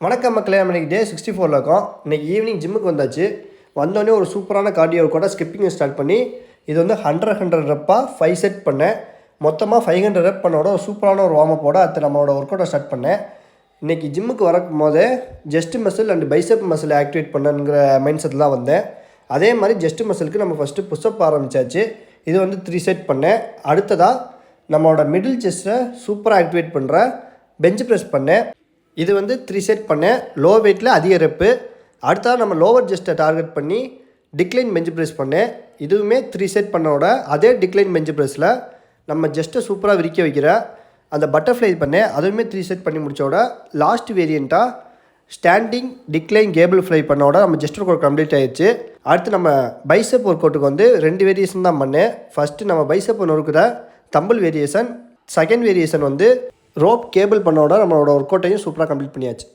வணக்கம் மக்களே, நம்ம இன்றைக்கி டே 64 இருக்கோம். இன்றைக்கி ஈவினிங் ஜிம்முக்கு வந்தாச்சு. வந்தோடனே ஒரு சூப்பரான கார்டியோ கூட ஸ்கிப்பிங் ஸ்டார்ட் பண்ணி இது வந்து 100 ரெப்பாக 5 செட் பண்ணேன். மொத்தமாக 500 ரெப் பண்ணோட ஒரு சூப்பரான ஒரு வார்ம் அப்போட அடுத்து நம்மளோட ஒர்க் அவுட்டை ஸ்டார்ட் பண்ணேன். இன்றைக்கி ஜிம்முக்கு வரும் போதே just muscle and bicep muscle activate பண்ணுங்கிற மைண்ட் செட்டில் தான் வந்தேன். அதே மாதிரி ஜஸ்ட் மசிலுக்கு நம்ம ஃபஸ்ட்டு புஷ்அப் ஆரம்பித்தாச்சு. இது வந்து 3 செட் பண்ணேன். அடுத்ததாக நம்மளோட மிடில் செஸ்ட்டை சூப்பராக ஆக்டிவேட் பண்ணுற பெஞ்ச் ப்ரெஸ் பண்ணேன். இது வந்து 3 செட் பண்ணேன். லோ வெயிட்டில் அதிக ரெப்பு. அடுத்ததாக நம்ம லோவர் செஸ்ட்டை டார்கெட் பண்ணி டிக்ளைன் பெஞ்ச் ப்ரெஸ் பண்ணேன். இதுவுமே 3 செட் பண்ணோட அதே டிக்ளைன் பெஞ்ச் ப்ரெஸ்ஸில் நம்ம ஜஸ்ட்டை சூப்பராக விரிக்க வைக்கிற அந்த பட்டர்ஃப்ளை பண்ணேன். அதுவுமே 3 செட் பண்ணி முடித்தோட லாஸ்ட் வேரியண்ட்டாக ஸ்டாண்டிங் டிக்ளைன் கேபிள் ஃப்ளை பண்ணோட நம்ம ஜஸ்ட் ஒர்க் அவுட் கம்ப்ளீட் ஆகிடுச்சு. அடுத்து நம்ம பைசெப் ஒர்க் அவுட்டுக்கு வந்து 2 வேரியேஷன் தான் பண்ணேன். ஃபஸ்ட்டு நம்ம பைசெப் நொறுக்குற தம்பிள் வேரியேஷன், செகண்ட் வேரியேஷன் வந்து ரோப் கேபிள் பண்ணோட நம்மளோட ஒர்க் அவுட்டையும் சூப்பராக கம்ப்ளீட் பண்ணியாச்சு.